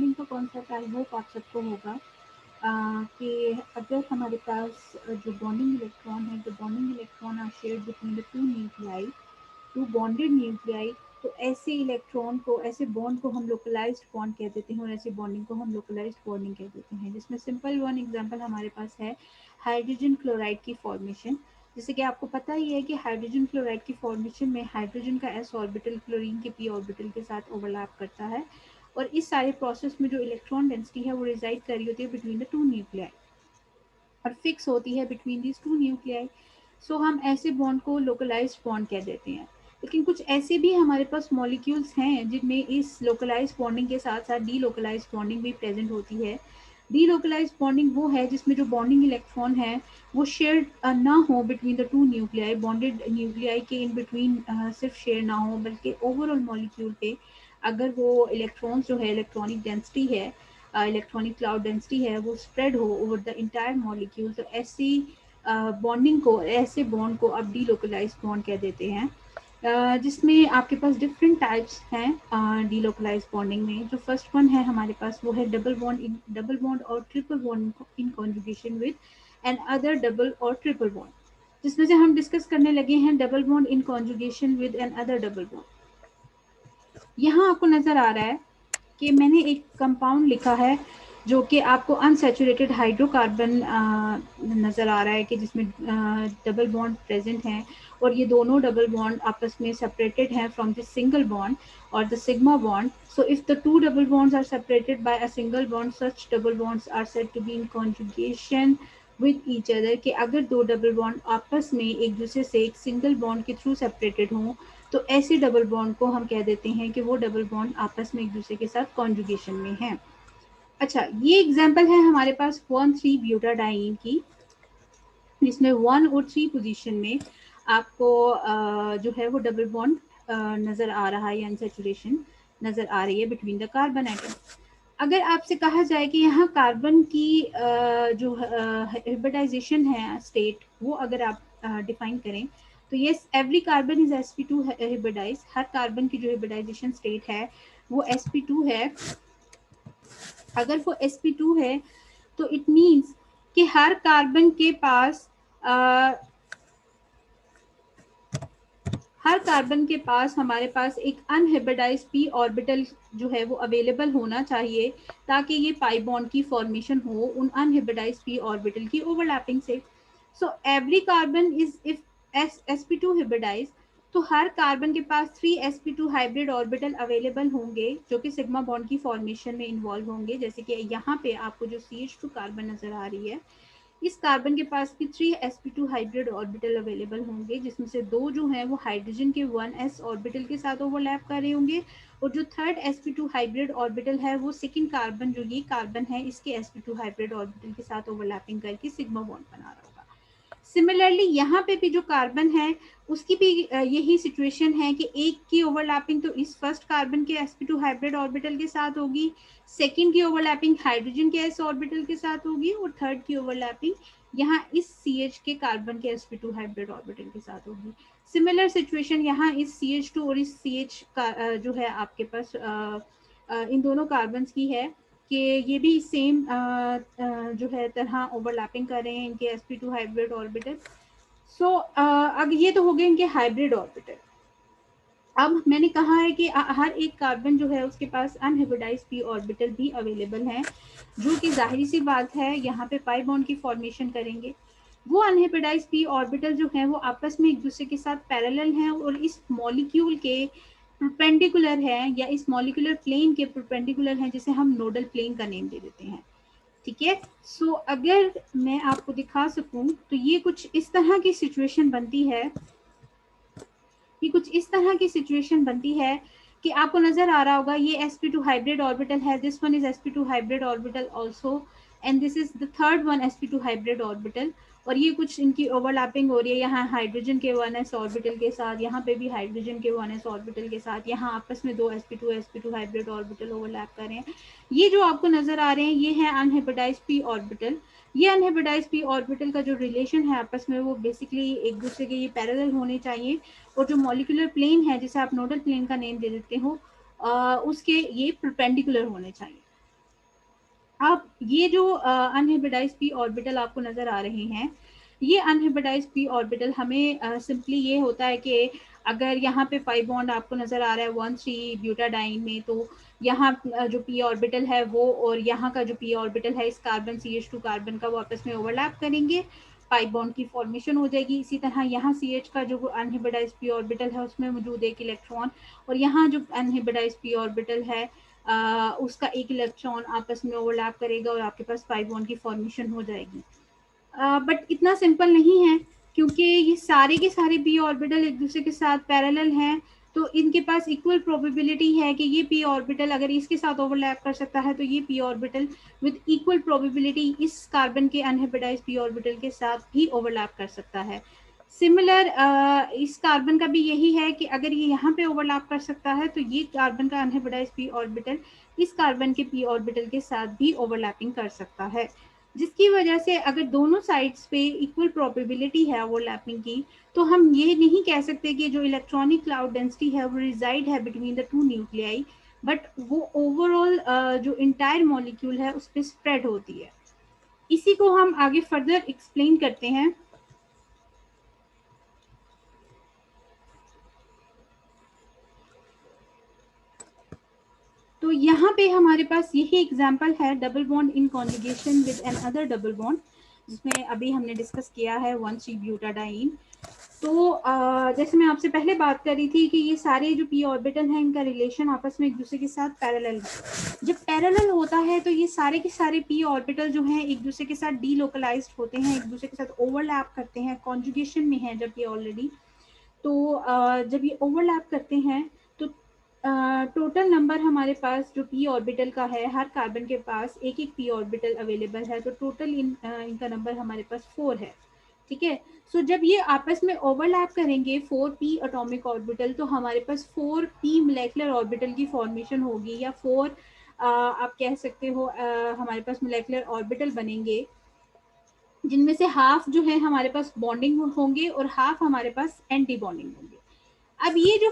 Bonding का concept I hope आप सबको होगा कि अगर हमारे पास जो बॉन्डिंग इलेक्ट्रॉन है, the bonding electron are shared between the two nuclei, two bonded nuclei, तो ऐसे इलेक्ट्रॉन को, ऐसे बॉन्ड को हम लोकलाइज्ड बॉन्ड कह देते हैं और ऐसे बॉन्डिंग को हम लोकलाइज्ड बॉन्डिंग कह देते हैं। जिसमें सिंपल वन एग्जांपल हमारे पास है हाइड्रोजन क्लोराइड की फॉर्मेशन। जैसे कि आपको पता ही है कि हाइड्रोजन क्लोराइड की फॉर्मेशन में हाइड्रोजन का एस ऑर्बिटल क्लोरीन के पी ऑर्बिटल के साथ ओवरलैप करता है और इस सारे प्रोसेस में जो इलेक्ट्रॉन डेंसिटी है वो रिजाइड कर रही होती है बिटवीन द टू न्यूक्लियाई और फिक्स होती है बिटवीन दीज टू न्यूक्लियाई। सो हम ऐसे बॉन्ड को लोकलाइज्ड बॉन्ड कह देते हैं। लेकिन कुछ ऐसे भी हमारे पास मॉलिक्यूल्स हैं जिनमें इस लोकलाइज्ड बॉन्डिंग के साथ साथ डी लोकलाइज्ड बॉन्डिंग भी प्रेजेंट होती है। डी लोकलाइज्ड बॉन्डिंग वो है जिसमें जो बॉन्डिंग इलेक्ट्रॉन है वो शेयर ना हो between the two nuclei, bonded nuclei के इन बिटवीन सिर्फ शेयर ना हो बल्कि ओवरऑल मॉलिक्यूल पे अगर वो इलेक्ट्रॉन्स जो है, इलेक्ट्रॉनिक डेंसिटी है, इलेक्ट्रॉनिक क्लाउड डेंसिटी है, वो स्प्रेड हो ओवर द इंटायर मॉलिक्यूल। तो ऐसी बॉन्डिंग को, ऐसे बॉन्ड को आप डी लोकलाइज बॉन्ड कह देते हैं। जिसमें आपके पास डिफरेंट टाइप्स हैं डी लोकलाइज बॉन्डिंग में। जो फर्स्ट वन है हमारे पास वो है डबल बॉन्ड और triple bond in conjugation with another double और ट्रिपल बॉन्ड, जिसमें से हम डिस्कस करने लगे हैं double bond in conjugation with another double bond. यहाँ आपको नजर आ रहा है कि मैंने एक कंपाउंड लिखा है जो कि आपको अनसैचुरेटेड हाइड्रोकार्बन नज़र आ रहा है कि जिसमें डबल बॉन्ड प्रेजेंट हैं और ये दोनों डबल बॉन्ड आपस में सेपरेटेड हैं फ्रॉम द सिंगल बॉन्ड और the sigma bond. So if the two double bonds are separated by a single bond, such double bonds are said to be in conjugation with each other. कि अगर दो double bond आपस में एक दूसरे से एक सिंगल बॉन्ड के थ्रू सेपरेटेड हों तो ऐसे डबल बॉन्ड को हम कह देते हैं कि वो डबल बॉन्ड आपस में एक दूसरे के साथ कॉन्जुगेशन में हैं। अच्छा, ये एग्जांपल है हमारे पास 1,3 ब्यूटाडाइन की, जिसमें 1 और 3 पोजीशन में आपको जो है वो डबल बॉन्ड नजर आ रहा है या अनसैचुरेशन नजर आ रही है बिटवीन द कार्बन एटम। अगर आपसे कहा जाए कि यहाँ कार्बन की जो हाइब्रिडाइजेशन है स्टेट, वो अगर आप डिफाइन करें तो yes, every carbon is sp2 hybridise. हर कार्बन की जो हाइब्रिडाइजेशन स्टेट है वो sp2 है। अगर वो sp2 है तो इट मीन्स कि हर कार्बन के पास हर कार्बन के पास हमारे पास एक अनहाइब्रिडाइज्ड p ऑर्बिटल जो है वो अवेलेबल होना चाहिए ताकि ये पाई बॉन्ड की फॉर्मेशन हो उन अनहाइब्रिडाइज्ड p ऑर्बिटल की ओवरलैपिंग से। So every carbon is if sp2 hybridise, तो हर कार्बन के पास 3 sp2 हाइब्रिड ऑर्बिटल अवेलेबल होंगे जो कि सिग्मा बॉन्ड की फॉर्मेशन में इन्वॉल्व होंगे। जैसे कि यहाँ पे आपको जो CH2 कार्बन नजर आ रही है, इस कार्बन के पास भी 3 sp2 हाइब्रिड ऑर्बिटल अवेलेबल होंगे, जिसमें से 2 जो हैं वो हाइड्रोजन के 1s ऑर्बिटल के साथ ओवरलैप कर रहे होंगे और जो थर्ड sp2 हाइब्रिड ऑर्बिटल है वो सेकंड कार्बन, जो ये कार्बन है, इसके sp2 हाइब्रिड ऑर्बिटल के साथ ओवरलैपिंग करके सिग्मा बॉन्ड बना रहा होगा। सिमिलरली यहाँ पे भी जो कार्बन है उसकी भी यही सिचुएशन है कि एक की ओवरलैपिंग तो इस फर्स्ट कार्बन के sp2 हाइब्रिड ऑर्बिटल के साथ होगी, सेकंड की ओवरलैपिंग हाइड्रोजन के s ऑर्बिटल के साथ होगी और थर्ड की ओवरलैपिंग यहाँ इस CH के कार्बन के sp2 हाइब्रिड ऑर्बिटल के साथ होगी। सिमिलर सिचुएशन यहाँ इस CH2 और इस CH का जो है आपके पास इन दोनों कार्बन की है कि ये भी सेम जो है तरह ओवरलैपिंग कर रहे हैं इनके sp2 हाइब्रिड ऑर्बिटल। सो अब ये तो हो गए इनके हाइब्रिड ऑर्बिटल। अब मैंने कहा है कि हर एक कार्बन जो है उसके पास अनहाइब्रिडाइज्ड p ऑर्बिटल भी अवेलेबल हैं, जो कि जाहिर सी बात है यहाँ पे पाई बॉन्ड की फॉर्मेशन करेंगे। वो अनहाइब्रिडाइज्ड p ऑर्बिटल जो है वो आपस में एक दूसरे के साथ पैरेलल हैं और इस मॉलिक्यूल के परपेंडिकुलर है या इस मॉलिक्यूलर प्लेन के परपेंडिकुलर हैं, जिसे हम नोडल प्लेन का नेम दे देते हैं। ठीक है। सो अगर मैं आपको दिखा सकूं तो ये कुछ इस तरह की सिचुएशन बनती है, ये कुछ इस तरह की सिचुएशन बनती है कि आपको नजर आ रहा होगा ये sp2 हाइब्रिड ऑर्बिटल है, this one is sp2 hybrid orbital also and this is the third one sp2 hybrid orbital. और ये कुछ इनकी ओवरलैपिंग हो रही है, यहाँ हाइड्रोजन के 1s ऑर्बिटल के साथ, यहाँ पे भी हाइड्रोजन के 1s ऑर्बिटल के साथ, यहाँ आपस में दो sp2 हाइब्रिड ऑर्बिटल ओवरलैप कर रहे हैं। ये जो आपको नजर आ रहे हैं ये है अनहाइब्रिडाइज्ड p ऑर्बिटल। ये अनहाइब्रिडाइज्ड p ऑर्बिटल का जो रिलेशन है आपस में वो बेसिकली एक दूसरे के ये पैरेलल होने चाहिए और जो मॉलिक्यूलर प्लेन है जिसे आप नोडल प्लेन का नेम दे देते हो उसके ये परपेंडिकुलर होने चाहिए। आप ये जो अनहाइब्रिडाइज्ड पी ऑर्बिटल आपको नजर आ रहे हैं, ये अनहाइब्रिडाइज्ड पी ऑर्बिटल हमें सिंपली ये होता है कि अगर यहाँ पे 5 बॉन्ड आपको नजर आ रहा है 1,3 ब्यूटाडाइन में, तो यहाँ जो पी ऑर्बिटल है वो और यहाँ का जो पी ऑर्बिटल है इस कार्बन CH2 कार्बन का, वो आपस में ओवरलैप करेंगे, 5 बॉन्ड की फॉर्मेशन हो जाएगी। इसी तरह यहाँ CH का जो अनहाइब्रिडाइज्ड पी ऑर्बिटल है उसमें मौजूद एक इलेक्ट्रॉन, और यहाँ जो अनहाइब्रिडाइज्ड पी ऑर्बिटल है उसका एक इलेक्ट्रॉन आपस में ओवरलैप करेगा और आपके पास 5 बॉन्ड की फॉर्मेशन हो जाएगी। बट इतना सिंपल नहीं है, क्योंकि ये सारे के सारे पी ऑर्बिटल एक दूसरे के साथ पैरेलल हैं, तो इनके पास इक्वल प्रोबेबिलिटी है कि ये पी ऑर्बिटल अगर इसके साथ ओवरलैप कर सकता है तो ये P orbital with equal probability इस कार्बन के अनहाइब्रिडाइज्ड पी ऑर्बिटल के साथ भी ओवरलैप कर सकता है। सिमिलर इस कार्बन का भी यही है कि अगर ये यहाँ पे ओवरलैप कर सकता है तो ये कार्बन का अनहाइब्रिडाइज्ड पी ऑर्बिटल इस कार्बन के पी ऑर्बिटल के साथ भी ओवरलैपिंग कर सकता है, जिसकी वजह से अगर दोनों साइड्स पे इक्वल प्रोबेबिलिटी है ओवरलैपिंग की, तो हम ये नहीं कह सकते कि जो इलेक्ट्रॉनिक क्लाउड डेंसिटी है वो रिजाइड है between the two nuclei, but वो ओवरऑल जो इंटायर मॉलिक्यूल है उस पर स्प्रेड होती है। इसी को हम आगे फर्दर एक्सप्लेन करते हैं। तो यहाँ पे हमारे पास यही एग्जाम्पल है double bond in conjugation with another double bond, जिसमें अभी हमने डिस्कस किया है 1,3 ब्यूटाडाइन। तो जैसे मैं आपसे पहले बात कर रही थी कि ये सारे जो पी ऑर्बिटल हैं इनका रिलेशन आपस में एक दूसरे के साथ पैरेलल है। जब पैरेलल होता है तो ये सारे के सारे पी ऑर्बिटल जो हैं एक दूसरे के साथ डीलोकलाइज्ड होते हैं, एक दूसरे के साथ ओवरलैप करते हैं, कॉन्जुगेशन में है जब ये ऑलरेडी। तो जब ये ओवरलैप करते हैं तो टोटल नंबर हमारे पास जो पी ऑर्बिटल का है, हर कार्बन के पास एक एक पी ऑर्बिटल अवेलेबल है, तो टोटल इनका नंबर हमारे पास 4 है। ठीक है। सो जब ये आपस में ओवरलैप करेंगे 4p एटॉमिक ऑर्बिटल, तो हमारे पास 4p मोलेकुलर ऑर्बिटल की फॉर्मेशन होगी, या 4 आप कह सकते हो हमारे पास मोलेकुलर ऑर्बिटल बनेंगे, जिनमें से हाफ जो है हमारे पास बॉन्डिंग होंगे और हाफ हमारे पास एंटी बॉन्डिंग होंगे। अब ये जो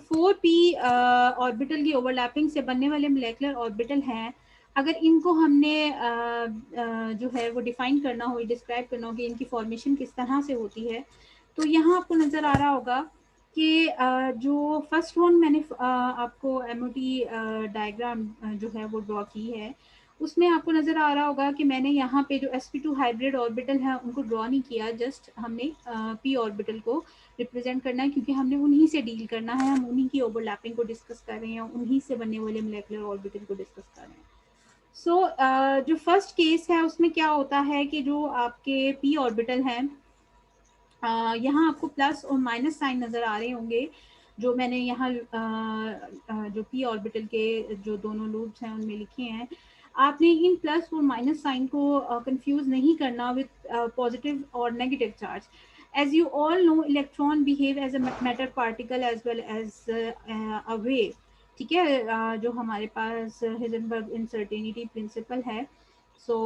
4p ऑर्बिटल की ओवरलैपिंग से बनने वाले मोलेकुलर ऑर्बिटल हैं, अगर इनको हमने जो है वो डिफाइन करना हो, डिस्क्राइब करना हो कि इनकी फॉर्मेशन किस तरह से होती है, तो यहाँ आपको नज़र आ रहा होगा कि जो फर्स्ट वन मैंने आपको एमओटी डायग्राम जो है वो ड्रॉ की है, उसमें आपको नज़र आ रहा होगा कि मैंने यहाँ पे जो sp2 हाइब्रिड ऑर्बिटल है उनको ड्रॉ नहीं किया, जस्ट हमने p ऑर्बिटल को रिप्रेजेंट करना है, क्योंकि हमने उन्हीं से डील करना है, हम उन्हीं की ओवरलैपिंग को डिस्कस कर रहे हैं, उन्हीं से बनने वाले मोलेकुलर ऑर्बिटल को डिस्कस कर रहे हैं। सो जो फर्स्ट केस है उसमें क्या होता है कि जो आपके p ऑर्बिटल हैं, यहाँ आपको प्लस और माइनस साइन नज़र आ रहे होंगे, जो मैंने यहाँ जो p ऑर्बिटल के जो दोनों लूप्स हैं उनमें लिखे हैं। आपने इन प्लस और माइनस साइन को कंफ्यूज नहीं करना विद पॉजिटिव और negative charge. As you all know, electron behave as a matter particle as well as a wave. ठीक है। जो हमारे पास हिजनबर्ग इनसर्टेनिटी प्रिंसिपल है, सो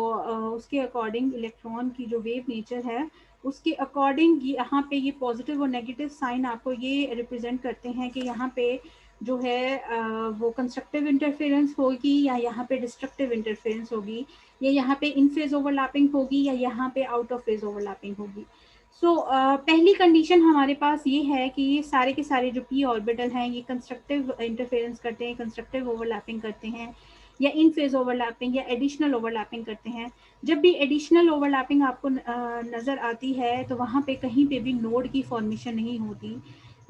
उसके अकॉर्डिंग इलेक्ट्रॉन की जो वेव नेचर है उसके अकॉर्डिंग यहाँ पे ये पॉजिटिव और नेगेटिव साइन आपको ये रिप्रेजेंट करते हैं कि यहाँ पे जो है वो कंस्ट्रक्टिव इंटरफेरेंस होगी या यहाँ पे डिस्ट्रक्टिव इंटरफेरेंस होगी, या यहाँ पे इन फेज ओवरलैपिंग होगी या यहाँ पे आउट ऑफ फेज ओवरलैपिंग होगी। सो पहली कंडीशन हमारे पास ये है कि ये सारे के सारे जो पी ऑर्बिटल हैं ये कंस्ट्रक्टिव इंटरफेरेंस करते हैं, कंस्ट्रक्टिव ओवरलैपिंग करते हैं, या इन फेज ओवरलैपिंग या एडिशनल ओवरलैपिंग करते हैं। जब भी एडिशनल ओवरलैपिंग आपको नज़र आती है तो वहाँ पे कहीं पे भी नोड की फॉर्मेशन नहीं होती।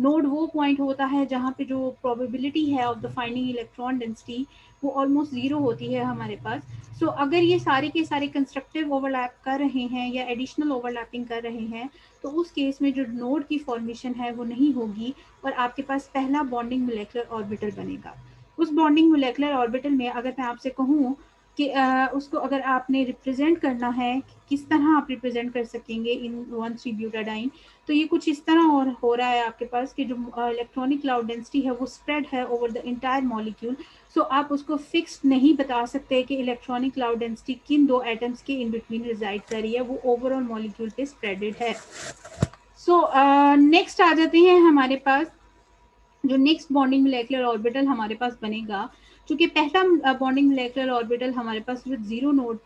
नोड वो पॉइंट होता है जहाँ पे जो प्रोबेबिलिटी है of the finding electron density वो ऑलमोस्ट ज़ीरो होती है हमारे पास। सो अगर ये सारे के सारे कंस्ट्रक्टिव ओवरलैप कर रहे हैं या एडिशनल ओवरलैपिंग कर रहे हैं, तो उस केस में जो नोड की फॉर्मेशन है वो नहीं होगी और आपके पास पहला बॉन्डिंग मोलेकुलर ऑर्बिटल बनेगा। उस बॉन्डिंग मोलेकुलर ऑर्बिटल में अगर मैं आपसे कहूँ कि उसको अगर आपने रिप्रेजेंट करना है, किस तरह आप रिप्रेजेंट कर सकेंगे इन 1,3 ब्यूटाडाइन, तो ये कुछ इस तरह और हो रहा है आपके पास कि जो इलेक्ट्रॉनिक क्लाउड डेंसिटी है वो स्प्रेड है ओवर द इंटायर मॉलिक्यूल। सो आप उसको फिक्स नहीं बता सकते कि इलेक्ट्रॉनिक क्लाउड डेंसिटी किन दो एटम्स के इन बिटवीन रिजाइड कर रही है, वो ओवरऑल मॉलिक्यूल पे स्प्रेडेड है। सो नेक्स्ट आ जाते हैं हमारे पास जो नेक्स्ट बॉन्डिंग मोलेकुलर ऑर्बिटल हमारे पास बनेगा, चूंकि पहला बॉन्डिंग मोलेकुलर ऑर्बिटल हमारे पास विद जीरो नोड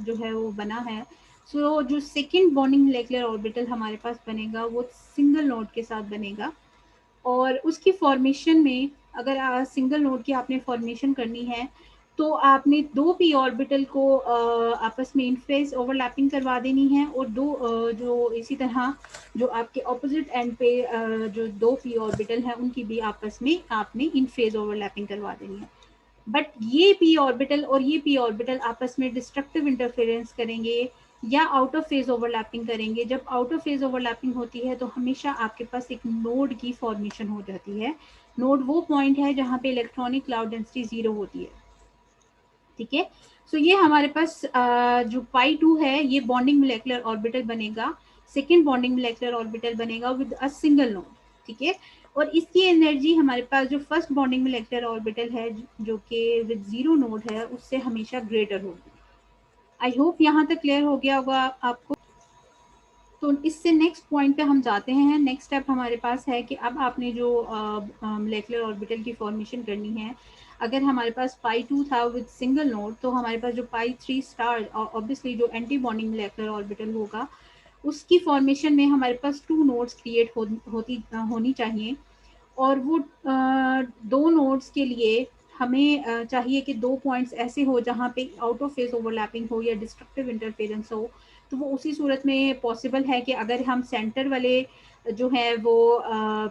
जो है वो बना है, सो जो सेकंड बॉन्डिंग मोलेकुलर ऑर्बिटल हमारे पास बनेगा वो सिंगल नोड के साथ बनेगा। और उसकी फॉर्मेशन में अगर सिंगल नोड की आपने फॉर्मेशन करनी है तो आपने दो पी ऑर्बिटल को आपस में इन फेज ओवरलैपिंग करवा देनी है, और जो इसी तरह जो आपके ऑपोजिट एंड पे जो दो पी ऑर्बिटल हैं उनकी भी आपस में आपने इन फेज ओवरलैपिंग करवा देनी है। बट ये पी ऑर्बिटल और ये पी ऑर्बिटल आपस में डिस्ट्रक्टिव इंटरफेरेंस करेंगे या आउट ऑफ फेज ओवरलैपिंग करेंगे। जब आउट ऑफ फेज ओवरलैपिंग होती है तो हमेशा आपके पास एक नोड की फॉर्मेशन हो जाती है। नोड वो पॉइंट है जहां पे इलेक्ट्रॉनिक क्लाउड डेंसिटी जीरो होती है, ठीक है। सो ये हमारे पास जो पाई टू है ये बॉन्डिंग मोलेकुलर ऑर्बिटल बनेगा, सेकेंड बॉन्डिंग मोलेकुलर ऑर्बिटल बनेगा विद अ सिंगल नोड, ठीक है। और इसकी एनर्जी हमारे पास जो फर्स्ट बॉन्डिंग मोलेकुलर ऑर्बिटल है जो कि विद जीरो नोड है उससे हमेशा ग्रेटर होगी। आई होप यहाँ तक क्लियर हो गया होगा आपको। तो इससे नेक्स्ट पॉइंट पे हम जाते हैं। नेक्स्ट स्टेप हमारे पास है कि अब आपने जो मोलेकुलर ऑर्बिटल की फॉर्मेशन करनी है, अगर हमारे पास पाई टू था विद सिंगल नोड तो हमारे पास जो पाई थ्री स्टार ऑब्वियसली जो एंटी बॉन्डिंग मोलेकुलर ऑर्बिटल होगा उसकी फॉर्मेशन में हमारे पास टू नोड्स क्रिएट होनी चाहिए। और वो दो नोड्स के लिए हमें चाहिए कि दो पॉइंट्स ऐसे हो जहाँ पे आउट ऑफ फेज ओवरलैपिंग हो या डिस्ट्रक्टिव इंटरफेरेंस हो। तो वो उसी सूरत में पॉसिबल है कि अगर हम सेंटर वाले जो है वो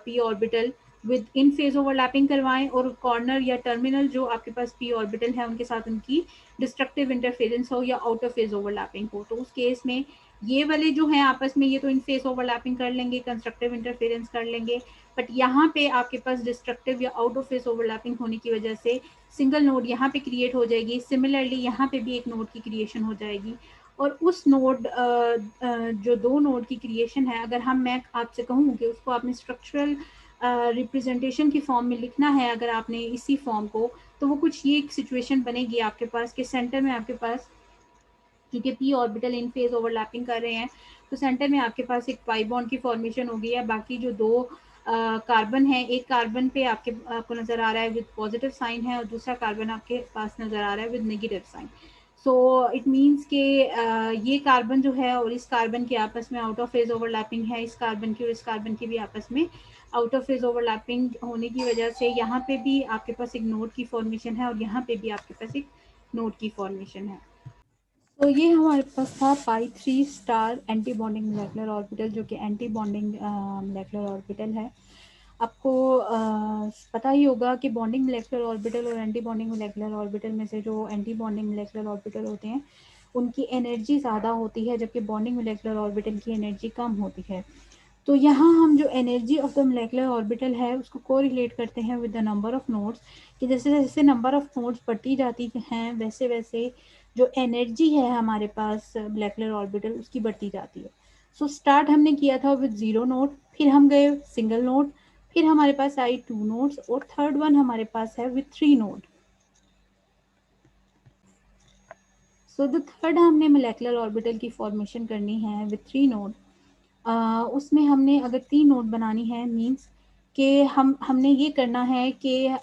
P orbital with in phase overlapping करवाएं और कॉर्नर या टर्मिनल जो आपके पास पी ऑर्बिटल है उनके साथ उनकी डिस्ट्रक्टिव इंटरफेरेंस हो या आउट ऑफ फेज ओवरलैपिंग हो, तो उस केस में ये वाले जो है आपस में ये तो इन फेज ओवरलैपिंग कर लेंगे, कंस्ट्रक्टिव इंटरफेरेंस कर लेंगे। बट यहाँ पे आपके पास डिस्ट्रक्टिव या आउट ऑफ फेस ओवरलैपिंग होने की वजह से सिंगल नोड यहाँ पे क्रिएट हो जाएगी। सिमिलरली यहाँ पे भी एक नोड की क्रिएशन हो जाएगी। और उस नोड जो दो नोड की क्रिएशन है, अगर मैं आपसे कहूँ कि उसको आपने स्ट्रक्चरल रिप्रेजेंटेशन की फॉर्म में लिखना है अगर आपने इसी फॉर्म को, तो वो कुछ ये सिचुएशन बनेगी आपके पास कि सेंटर में आपके पास क्योंकि पी ऑर्बिटल इन फेज ओवरलैपिंग कर रहे हैं तो सेंटर में आपके पास एक पाई बॉन्ड की फॉर्मेशन हो गई है। बाकी जो दो कार्बन है, एक कार्बन पे आपको नजर आ रहा है विद पॉजिटिव साइन है और दूसरा कार्बन आपके पास नजर आ रहा है with negative sign. So it means के ये कार्बन जो है और इस कार्बन के आपस में आउट ऑफ फेज ओवरलैपिंग है, इस कार्बन की और इस कार्बन की भी आपस में आउट ऑफ फेज ओवरलैपिंग होने की वजह से यहाँ पे भी आपके पास एक नोड की फॉर्मेशन है और यहाँ पे भी आपके पास एक नोड की फॉर्मेशन है। तो ये हमारे पास था pi three star anti bonding molecular orbital जो कि एंटी बॉन्डिंग मोलेकुलर ऑर्बिटल है। आपको पता ही होगा कि बॉन्डिंग मोलेकुलर ऑर्बिटल और एंटी बॉन्डिंग मोलेकुलर ऑर्बिटल में से जो एंटी बॉन्डिंग मोलेकुलर ऑर्बिटल होते हैं उनकी एनर्जी ज़्यादा होती है जबकि बॉन्डिंग मोलेकुलर ऑर्बिटल की एनर्जी कम होती है। तो यहाँ हम जो energy of the molecular orbital है उसको कोरिलेट करते हैं with the number of nodes, कि जैसे जैसे नंबर ऑफ नोड्स बढ़ती जाती हैं वैसे वैसे जो एनर्जी है हमारे पास मोलेकुलर ऑर्बिटल उसकी बढ़ती जाती है। सो स्टार्ट हमने किया था विद जीरो नोड, फिर हम गए सिंगल नोड, फिर हमारे पास आई टू नोड्स और थर्ड वन हमारे पास है with three node. So the third हमने मोलेकुलर ऑर्बिटल की फॉर्मेशन करनी है विद थ्री नोड। उसमें हमने अगर तीन नोड बनानी है मीन्स कि हमने ये करना है कि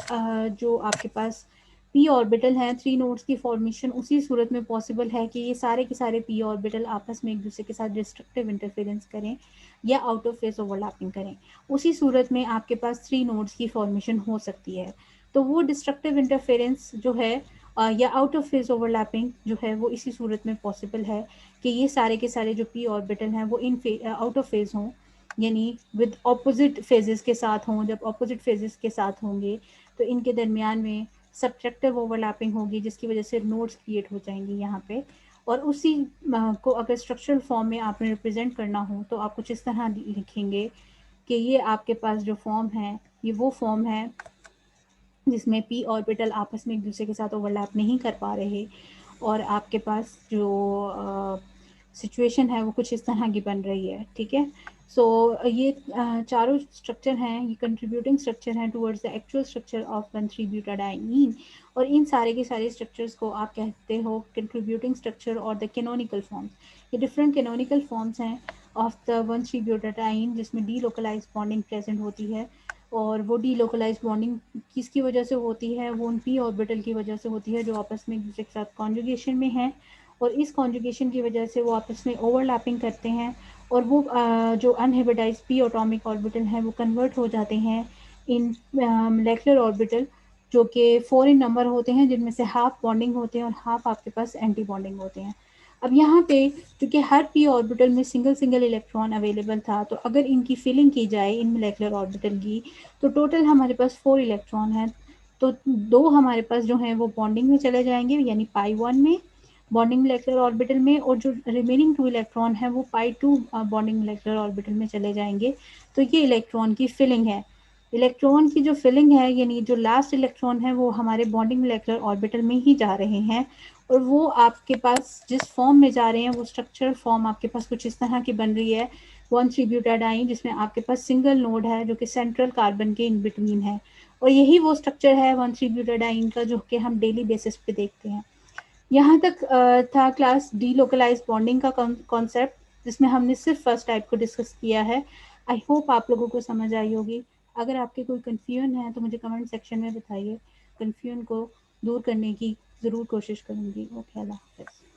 जो आपके पास पी ऑर्बिटल है थ्री नोड्स की फॉर्मेशन उसी सूरत में पॉसिबल है कि ये सारे के सारे पी ऑर्बिटल आपस में एक दूसरे के साथ डिस्ट्रक्टिव इंटरफेरेंस करें या आउट ऑफ फेस ओवरलैपिंग करें। उसी सूरत में आपके पास थ्री नोड्स की फॉर्मेशन हो सकती है। तो वो डिस्ट्रक्टिव इंटरफेरेंस जो है या आउट ऑफ फेस ओवरलैपिंग जो है वो इसी सूरत में पॉसिबल है कि ये सारे के सारे जो पी ऑर्बिटल हैं वो इन आउट ऑफ फेज हों, यानी विद ऑपोजिट फेजेस के साथ हों। जब ऑपोजिट फेजेस के साथ होंगे तो इनके दरमियान में सब्ट्रैक्टिव ओवरलैपिंग होगी जिसकी वजह से नोड्स क्रिएट हो जाएंगी यहाँ पे। और उसी को अगर स्ट्रक्चरल फॉर्म में आपने रिप्रेजेंट करना हो तो आप कुछ इस तरह लिखेंगे कि ये आपके पास जो फॉर्म है ये वो फॉर्म है जिसमें पी ऑर्बिटल आपस में एक दूसरे के साथ ओवरलैप नहीं कर पा रहे और आपके पास जो सिचुएशन है वो कुछ इस तरह की बन रही है, ठीक है। सो ये चारों स्ट्रक्चर हैं, ये कंट्रीब्यूटिंग स्ट्रक्चर हैं towards the actual structure of 1,3 ब्यूटाडाइनिन। और इन सारे के सारे स्ट्रक्चर्स को आप कहते हो कंट्रीब्यूटिंग स्ट्रक्चर और द कैनोनिकल फॉर्म्स। ये डिफरेंट कैनोनिकल फॉर्म्स हैं ऑफ द 1,3 ब्यूटाडाइन जिसमें डी लोकलाइज बॉन्डिंग प्रेजेंट होती है और वो डीलोकलाइज बॉन्डिंग किसकी वजह से होती है, वो उन पी ऑर्बिटल की वजह से होती है जो आपस में एक दूसरे के साथ कॉन्जुगेशन में हैं, और इस कॉन्जुगेशन की वजह से वो आपस में ओवरलैपिंग करते हैं, और वो जो अनहाइब्रिडाइज्ड पी एटॉमिक ऑर्बिटल हैं वो कन्वर्ट हो जाते हैं इन मोलेकुलर ऑर्बिटल, जो कि 4 इन नंबर होते हैं, जिनमें से हाफ बॉन्डिंग होते हैं और हाफ आपके पास एंटी बॉन्डिंग होते हैं। अब यहाँ पे चूंकि हर पी ऑर्बिटल में सिंगल सिंगल इलेक्ट्रॉन अवेलेबल था, तो अगर इनकी फिलिंग की जाए इन मोलेकुलर ऑर्बिटल की, तो टोटल हमारे पास 4 इलेक्ट्रॉन हैं। तो 2 हमारे पास जो हैं वो बॉन्डिंग में चले जाएंगे, यानी पाई 1 में बॉन्डिंग मोलेकुलर ऑर्बिटल में, और जो रिमेनिंग 2 इलेक्ट्रॉन हैं वो पाई 2 बॉन्डिंग मोलेकुलर ऑर्बिटल में चले जाएंगे। तो ये इलेक्ट्रॉन की फिलिंग है। इलेक्ट्रॉन की जो फिलिंग है, यानी जो लास्ट इलेक्ट्रॉन है, वो हमारे बॉन्डिंग मोलेकुलर ऑर्बिटल में ही जा रहे हैं, और वो आपके पास जिस फॉर्म में जा रहे हैं वो स्ट्रक्चरल फॉर्म आपके पास कुछ इस तरह की बन रही है, 1,3 ब्यूटाडाइन, जिसमें आपके पास सिंगल नोड है जो कि सेंट्रल कार्बन के इन बिटवीन है, और यही वो स्ट्रक्चर है 1,3 ब्यूटाडाइन का जो कि हम डेली बेसिस पे देखते हैं। यहाँ तक था क्लास डी लोकलाइज बॉन्डिंग का कॉन्सेप्ट, जिसमें हमने सिर्फ फर्स्ट टाइप को डिस्कस किया है। आई होप आप लोगों को समझ आई होगी। अगर आपके कोई कन्फ्यूजन है तो मुझे कमेंट सेक्शन में बताइए, कन्फ्यूजन को दूर करने की ज़रूर कोशिश करूँगी। ओके, अल्लाह हाफ़िज़।